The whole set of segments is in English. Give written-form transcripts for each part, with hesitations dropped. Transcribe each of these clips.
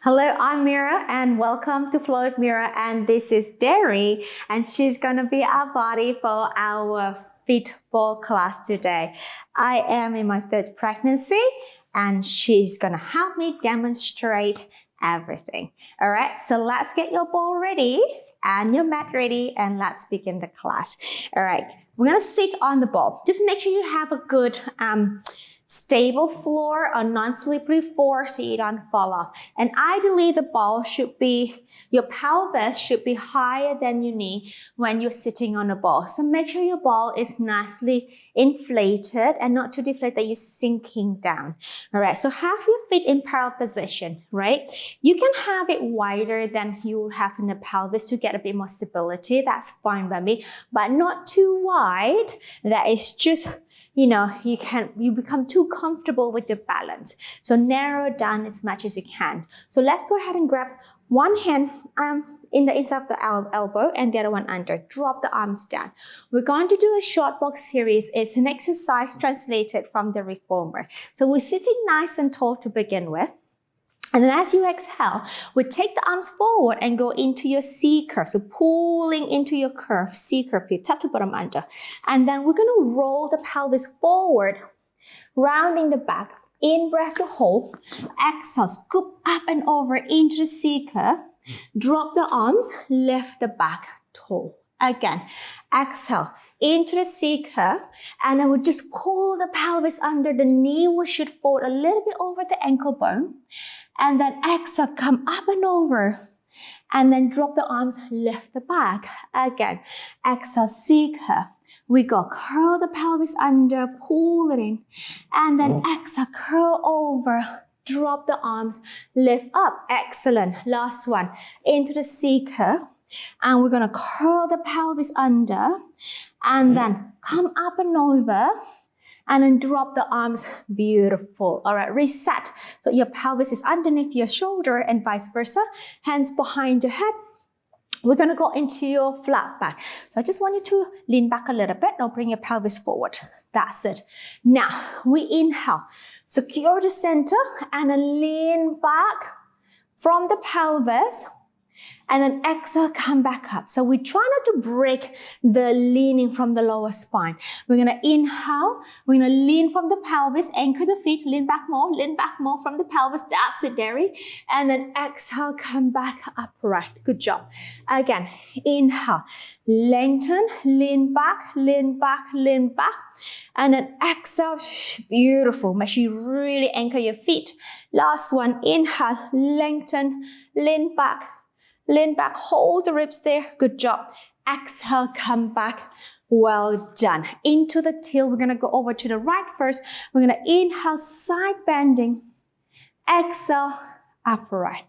Hello, I'm Mira and welcome to Flow with Mira, and this is Derry and she's going to be our body for our Fit for class today. I am in my third pregnancy and she's going to help me demonstrate everything. All right, so let's get your ball ready and your mat ready and let's begin the class. All right, we're going to sit on the ball. Just make sure you have a good stable floor or non-slippery floor so you don't fall off. And ideally the ball should be, your pelvis should be higher than your knee when you're sitting on a ball. So make sure your ball is nicely inflated and not too deflated that you're sinking down. All right, so have your feet in parallel position, right? You can have it wider than you would have in the pelvis to get a bit more stability. That's fine by me, but not too wide. That is just, you become too comfortable with your balance. So narrow down as much as you can. So let's go ahead and grab one hand in the inside of the elbow and the other one under. Drop the arms down. We're going to do a short box series. It's an exercise translated from the reformer. So we're sitting nice and tall to begin with. And then as you exhale, we take the arms forward and go into your C curve. So pulling into your curve, C curve here, tuck the bottom under. And then we're going to roll the pelvis forward, rounding the back. In breath to hold. Exhale, scoop up and over into the C curve. Drop the arms, lift the back, tall. Again, exhale into the C curve, and I would just pull the pelvis under. The knee will shoot forward a little bit over the ankle bone, and then exhale, come up and over, and then drop the arms, lift the back. Again, exhale, C curve. We go curl the pelvis under, pull it in, and then exhale, curl over, drop the arms, lift up. Excellent. Last one, into the C curve. And we're going to curl the pelvis under and then come up and over and then drop the arms. Beautiful. All right, reset. So your pelvis is underneath your shoulder and vice versa. Hands behind your head. We're going to go into your flat back. So I just want you to lean back a little bit. Now bring your pelvis forward. That's it. Now we inhale. Secure the center and then lean back from the pelvis. And then exhale, come back up. So we try not to break the leaning from the lower spine. We're going to inhale. We're going to lean from the pelvis, anchor the feet, lean back more from the pelvis. That's it, Derry. And then exhale, come back upright. Good job. Again, inhale, lengthen, lean back, lean back, lean back. And then exhale, beautiful. Make sure you really anchor your feet. Last one, inhale, lengthen, lean back. Lean back, hold the ribs there. Good job. Exhale, come back. Well done. Into the tail. We're going to go over to the right first. We're going to inhale, side bending. Exhale, upright.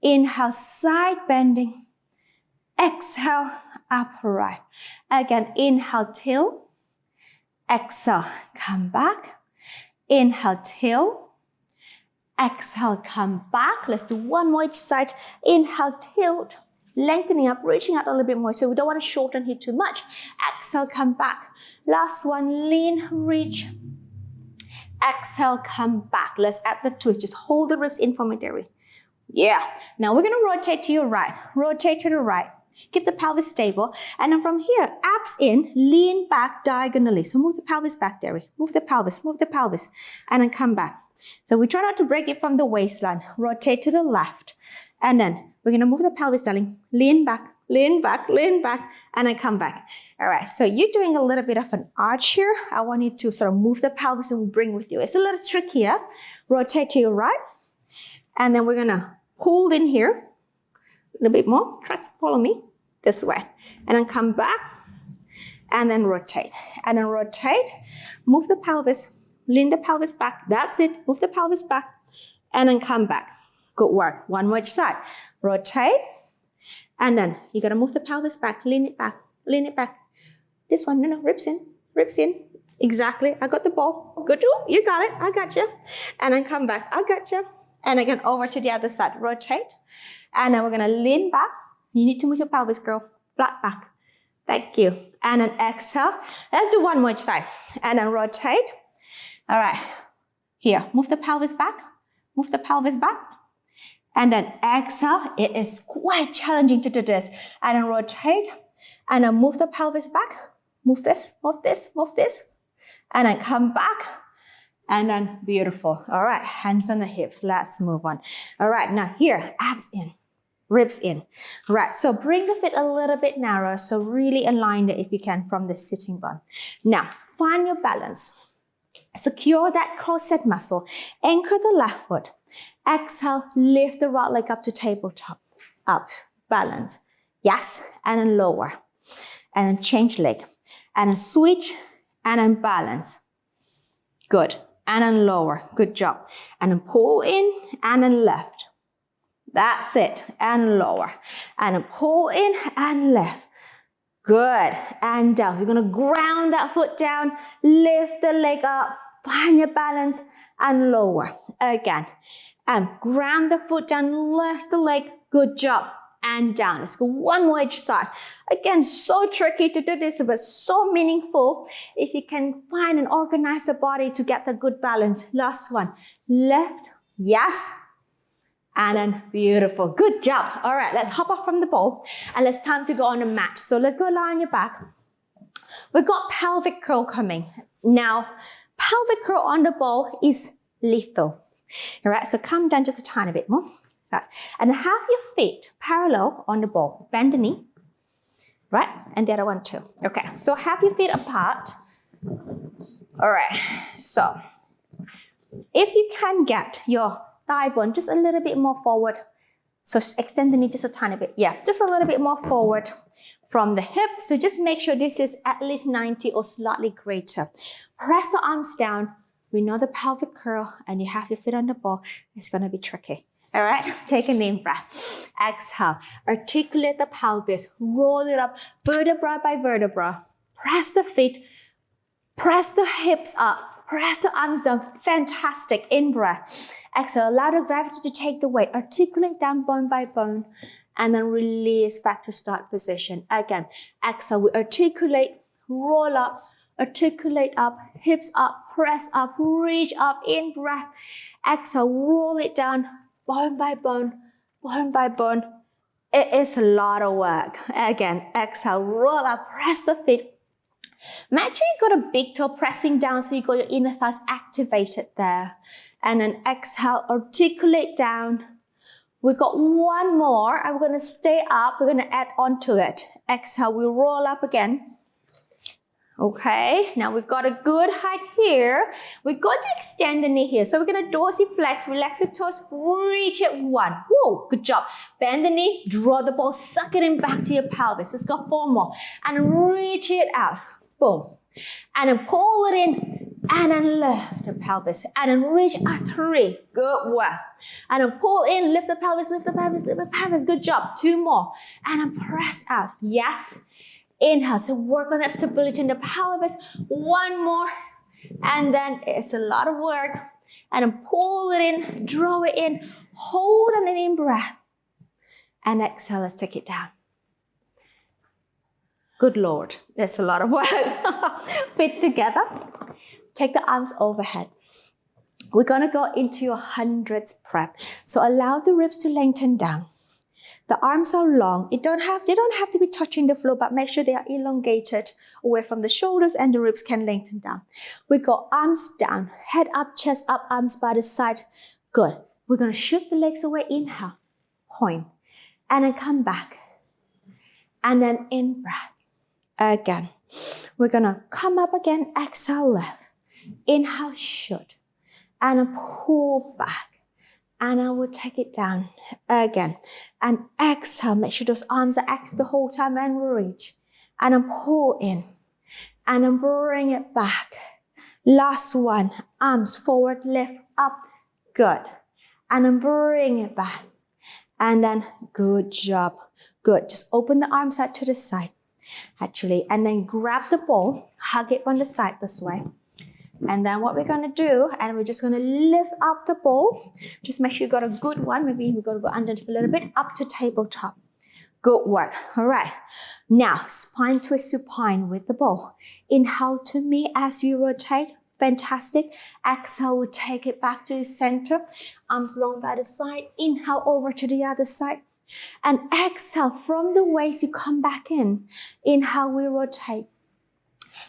Inhale, side bending. Exhale, upright. Again, inhale, tail. Exhale, come back. Inhale, tail. Exhale, come back. Let's do one more each side. Inhale, tilt, lengthening up, reaching out a little bit more. So we don't want to shorten here too much. Exhale, come back. Last one, lean, reach. Exhale, come back. Let's add the twist. Just hold the ribs in for me, Derry. Yeah. Now we're going to rotate to your right. Rotate to the right. Keep the pelvis stable. And then from here, abs in, lean back diagonally. So move the pelvis back, Derry. Move the pelvis, and then come back. So we try not to break it from the waistline. Rotate to the left. And then we're going to move the pelvis, darling. Lean back, lean back, lean back, and then come back. All right, so you're doing a little bit of an arch here. I want you to sort of move the pelvis and bring with you. It's a little trickier. Rotate to your right. And then we're going to hold in here. A little bit more. Trust, follow me. This way. And then come back. And then rotate. And then rotate. Move the pelvis. Lean the pelvis back. That's it. Move the pelvis back. And then come back. Good work. One more each side. Rotate. And then you got to move the pelvis back. Lean it back. Lean it back. This one. No. Ribs in. Ribs in. Exactly. I got the ball. Good. You got it. I got you. And then come back. I got you. And again, over to the other side. Rotate. And then we're going to lean back. You need to move your pelvis, girl. Flat back. Thank you. And then exhale. Let's do one more each side. And then rotate. All right. Here, move the pelvis back. Move the pelvis back. And then exhale. It is quite challenging to do this. And then rotate. And then move the pelvis back. Move this, move this, move this. And then come back. And then beautiful. All right, hands on the hips. Let's move on. All right, now here, abs in, ribs in. All right, so bring the feet a little bit narrow. So really align it if you can from the sitting bone. Now, find your balance. Secure that crochet muscle. Anchor the left foot. Exhale, lift the right leg up to tabletop. Up, balance. Yes, and then lower. And then change leg. And then switch, and then balance. Good. And then lower. Good job. And then pull in, and then left. That's it. And lower. And then pull in, and left. Good. And down. You're going to ground that foot down. Lift the leg up. Find your balance, and lower. Again. And ground the foot down. Lift the leg. Good job. And down. Let's go one more each side. Again, so tricky to do this, but so meaningful if you can find and organize the body to get the good balance. Last one. Left. Yes. And then beautiful. Good job. All right, let's hop off from the ball and it's time to go on the mat. So let's go lie on your back. We've got pelvic curl coming. Now, pelvic curl on the ball is lethal. All right, so come down just a tiny bit more. Right. And have your feet parallel on the ball. Bend the knee. Right? And the other one too. Okay. So have your feet apart. All right. So if you can get your thigh bone just a little bit more forward. So extend the knee just a tiny bit. Yeah. Just a little bit more forward from the hip. So just make sure this is at least 90 or slightly greater. Press the arms down. We know the pelvic curl and you have your feet on the ball. It's going to be tricky. All right, take a deep breath. Exhale, articulate the pelvis, roll it up, vertebra by vertebra. Press the feet, press the hips up, press the arms down. Fantastic, in breath. Exhale, allow the gravity to take the weight. Articulate down bone by bone, and then release back to start position. Again, exhale, we articulate, roll up, articulate up, hips up, press up, reach up, in breath. Exhale, roll it down. Bone by bone, bone by bone. It is a lot of work. Again, exhale, roll up, press the feet. Make sure you got a big toe pressing down so you got your inner thighs activated there. And then exhale, articulate down. We got one more. I'm going to stay up. We're going to add on to it. Exhale, we roll up again. Okay, now we've got a good height here. We've got to extend the knee here. So we're going to dorsiflex, relax the toes, reach it one. Whoa, good job. Bend the knee, draw the ball, suck it in back to your pelvis. Let's go four more. And reach it out. Boom. And then pull it in. And then lift the pelvis. And then reach out, three. Good work. And then pull in, lift the pelvis, lift the pelvis, lift the pelvis. Good job. Two more. And then press out. Yes. Inhale to work on that stability in the pelvis. One more. And then it's a lot of work. And then pull it in, draw it in, hold an in breath. And exhale, let's take it down. Good Lord, there's a lot of work. Feet together. Take the arms overhead. We're going to go into your hundreds prep. So allow the ribs to lengthen down. The arms are long. They don't have to be touching the floor, but make sure they are elongated away from the shoulders and the ribs can lengthen down. We go arms down, head up, chest up, arms by the side. Good. We're going to shoot the legs away. Inhale, point, and then come back. And then in breath. Again. We're going to come up again. Exhale, left. Inhale, shoot. And then pull back. And I will take it down again. And exhale, make sure those arms are active the whole time and reach. And then pull in. And then bring it back. Last one, arms forward, lift up. Good. And then bring it back. And then good job. Good. Just open the arms out to the side. Actually, and then grab the ball, hug it on the side this way. And then what we're going to do, and we're just going to lift up the ball. Just make sure you got a good one. Maybe we're going to go underneath a little bit, up to tabletop. Good work. All right. Now, spine twist supine with the ball. Inhale to me as you rotate. Fantastic. Exhale, we'll take it back to the center. Arms long by the side. Inhale over to the other side. And exhale, from the waist, you come back in. Inhale, we rotate.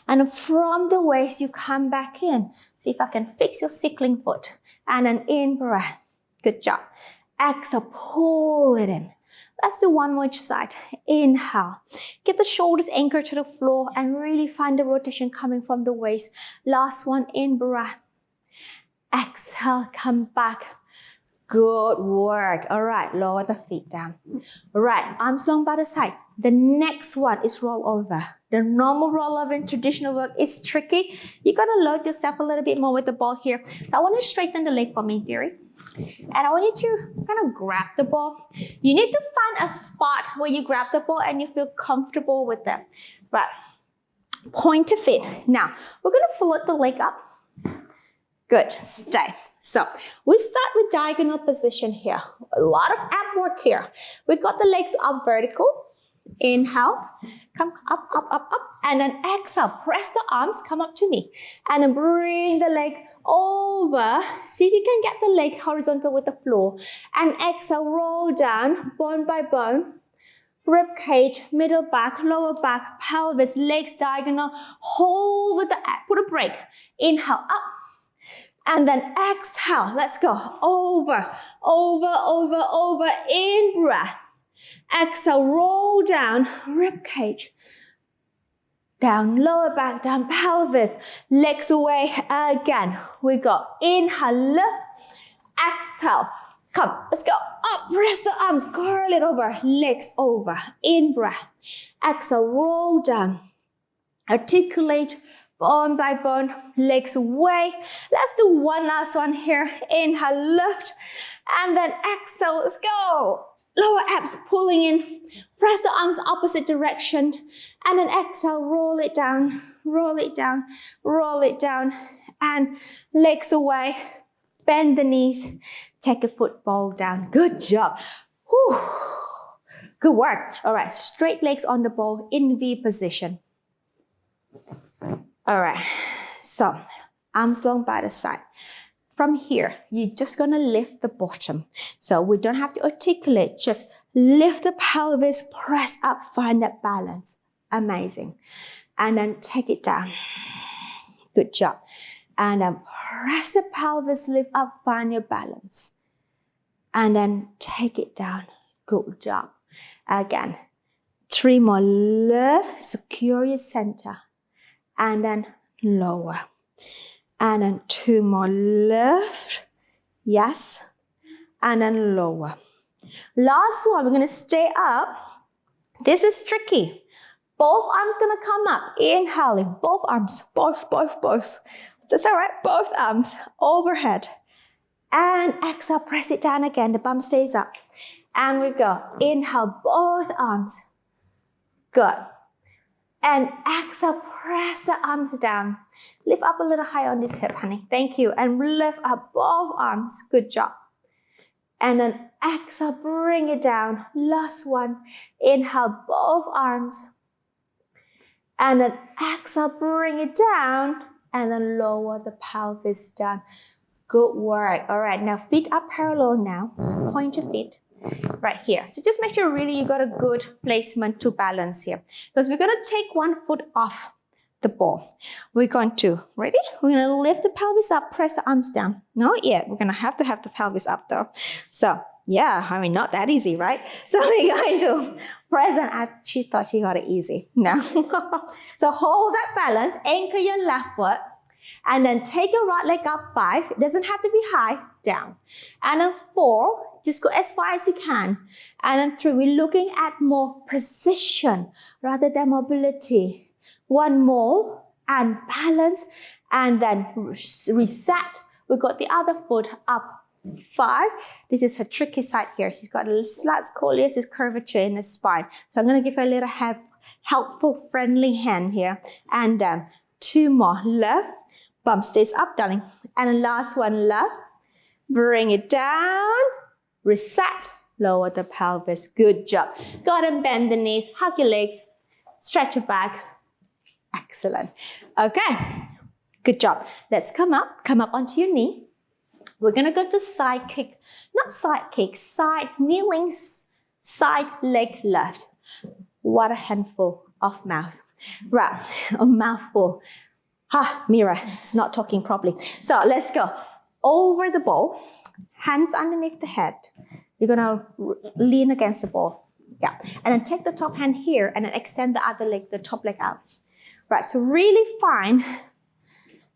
And from the waist, you come back in. See if I can fix your sickling foot. And an in breath. Good job. Exhale, pull it in. Let's do one more each side. Inhale. Get the shoulders anchored to the floor and really find the rotation coming from the waist. Last one, in breath. Exhale, come back. Good work. All right, lower the feet down. All right, arms long by the side. The next one is roll over. The normal roll over in traditional work is tricky. You got to load yourself a little bit more with the ball here. So I want you to straighten the leg for me, dearie. And I want you to kind of grab the ball. You need to find a spot where you grab the ball and you feel comfortable with it. Right. Point to feet. Now, we're going to float the leg up. Good. Stay. So, we start with diagonal position here. A lot of ab work here. We got the legs up vertical. Inhale. Come up, up, up, up. And then exhale. Press the arms. Come up to me. And then bring the leg over. See if you can get the leg horizontal with the floor. And exhale, roll down, bone by bone. Rib cage, middle back, lower back, pelvis, legs diagonal. Hold with the ab. Put a break. Inhale, up. And then exhale. Let's go. Over, over, over, over. In breath. Exhale, roll down, rib cage. Down, lower back, down, pelvis, legs away again. We go, inhale, lift, exhale, come, let's go, up, press the arms, curl it over, legs over, in breath, exhale, roll down, articulate, bone by bone, legs away. Let's do one last one here, inhale, lift, and then exhale, let's go. Lower abs pulling in, press the arms opposite direction, and then exhale, roll it down, roll it down, roll it down, and legs away, bend the knees, take a football down. Good job. Whew. Good work. All right, straight legs on the ball in V position. All right, so arms long by the side. From here, you're just going to lift the bottom. So we don't have to articulate, just lift the pelvis, press up, find that balance. Amazing. And then take it down. Good job. And then press the pelvis, lift up, find your balance. And then take it down. Good job. Again, 3 more. Lift, secure your center. And then lower. And then 2 more, lift, yes, and then lower. Last one, we're gonna stay up. This is tricky. Both arms gonna come up, inhaling, both arms, both. That's all right, both arms overhead. And exhale, press it down again, the bum stays up. And we go, inhale, both arms, good. And exhale, press the arms down. Lift up a little higher on this hip, honey. Thank you. And lift up both arms. Good job. And then exhale, bring it down. Last one. Inhale, both arms. And then exhale, bring it down. And then lower the pelvis down. Good work. All right, now feet are parallel now. Point your feet. Right here. So just make sure really you got a good placement to balance here. Because we're going to take one foot off the ball. We're going to, ready? We're going to lift the pelvis up, press the arms down. Not yet. We're going to have the pelvis up though. So yeah, I mean, not that easy, right? So we're going to press and she thought she got it easy. No. So hold that balance, anchor your left foot, and then take your right leg up 5. It doesn't have to be high, down. And then 4. Just go as far as you can. And then 3, we're looking at more precision rather than mobility. 1 more and balance. And then reset. We got the other foot up 5. This is her tricky side here. She's got a little slight scoliosis curvature in the spine. So I'm going to give her a little helpful, friendly hand here. And 2 more. Left. Bum stays up, darling. And the last one, left. Bring it down. Reset, lower the pelvis. Good job. Go ahead and bend the knees, hug your legs, stretch your back. Excellent. Okay. Good job. Let's come up onto your knee. We're gonna go to side kick, not side kick, side kneeling, side leg left. What a handful of mouth. Right, a mouthful. Mira, it's not talking properly. So let's go. Over the ball, hands underneath the head. You're gonna lean against the ball. Yeah, and then take the top hand here and then extend the other leg, the top leg out. Right, so really find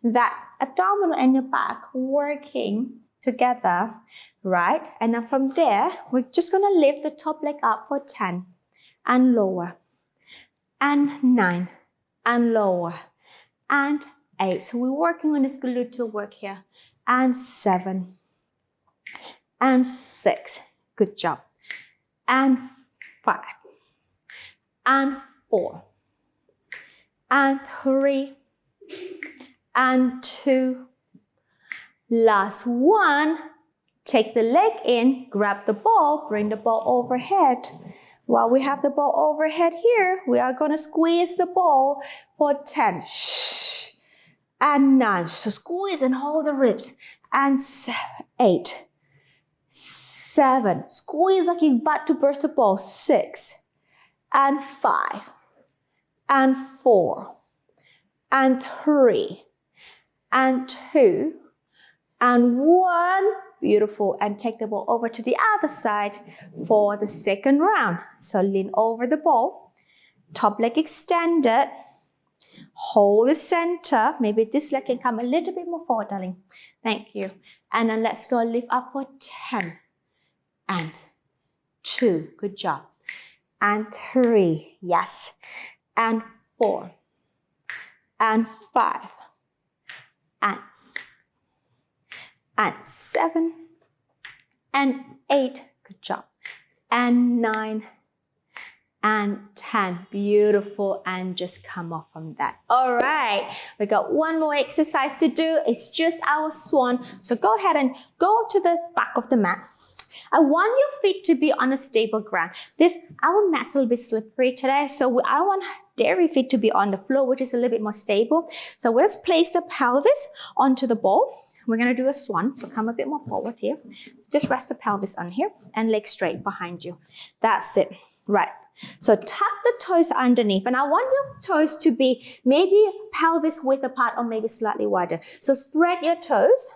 that abdominal and your back working together, right? And then from there, we're just gonna lift the top leg up for 10 and lower, and 9 and lower, and 8. So we're working on this gluteal work here, and 7 and 6. Good job. And 5 and 4 and 3 and 2. Last one. Take the leg in, grab the ball, bring the ball overhead. While we have the ball overhead here, we are going to squeeze the ball for 10 and 9. So squeeze and hold the ribs. And 8, 7. Squeeze like you're about to burst the ball. 6 and 5 and 4 and 3 and 2 and 1. Beautiful. And take the ball over to the other side for the second round. So lean over the ball. Top leg extended. Hold the center. Maybe this leg can come a little bit more forward, darling. Thank you. And then let's go lift up for 10 and 2. Good job. And 3. Yes. And 4 and 5 and 7 and 8. Good job. And 9 and 10. Beautiful. And just come off from that. All right. We got one more exercise to do. It's just our swan. So go ahead and go to the back of the mat. I want your feet to be on a stable ground. Our mat's a little bit slippery today, so I want dairy feet to be on the floor, which is a little bit more stable. So let's place the pelvis onto the ball. We're gonna do a swan, so come a bit more forward here. Just rest the pelvis on here and legs straight behind you. That's it, right. So tuck the toes underneath, and I want your toes to be maybe pelvis width apart or maybe slightly wider. So spread your toes.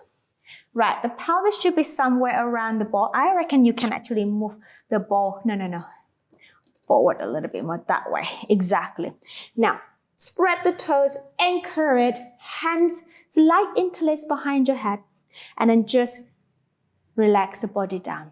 Right, the pelvis should be somewhere around the ball. I reckon you can actually move the ball, no, forward a little bit more that way, exactly. Now, spread the toes, anchor it, hands slight interlace behind your head, and then just relax the body down.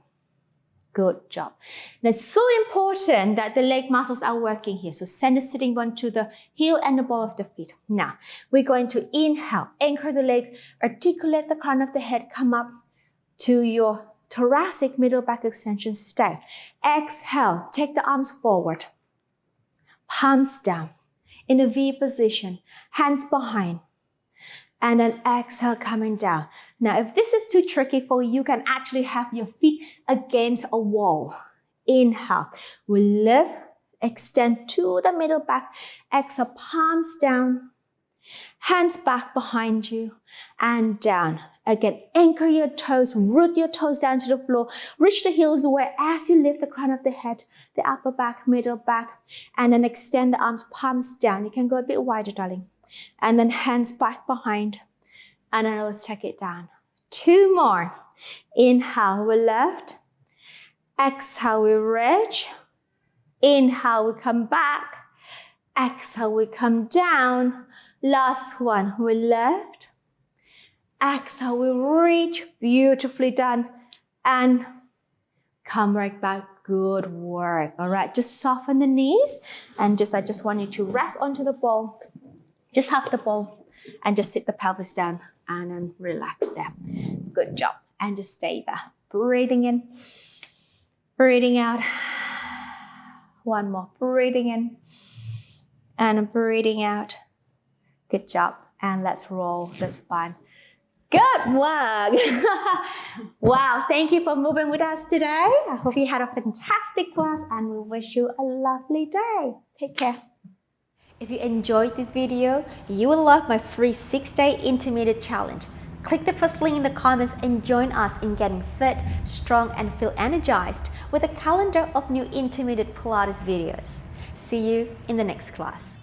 Good job. Now, it's so important that the leg muscles are working here. So send the sitting bone to the heel and the ball of the feet. Now, we're going to inhale, anchor the legs, articulate the crown of the head, come up to your thoracic middle back extension, stay. Exhale, take the arms forward, palms down in a V position, hands behind. And then exhale, coming down. Now, if this is too tricky for you, you can actually have your feet against a wall. Inhale. We lift, extend to the middle back. Exhale, palms down. Hands back behind you and down. Again, anchor your toes, root your toes down to the floor. Reach the heels away as you lift the crown of the head, the upper back, middle back. And then extend the arms, palms down. You can go a bit wider, darling. And then hands back behind. And then let's take it down. 2 more. Inhale, we lift. Exhale, we reach. Inhale, we come back. Exhale, we come down. Last one, we lift. Exhale, we reach. Beautifully done. And come right back. Good work. All right, just soften the knees. And I just want you to rest onto the ball. Just have the ball and just sit the pelvis down and then relax there. Good job. And just stay there. Breathing in, breathing out. One more. Breathing in and breathing out. Good job. And let's roll the spine. Good work. Wow. Thank you for moving with us today. I hope you had a fantastic class and we wish you a lovely day. Take care. If you enjoyed this video, you will love my free 6-day intermediate challenge. Click the first link in the comments and join us in getting fit, strong, and feel energized with a calendar of new intermediate Pilates videos. See you in the next class.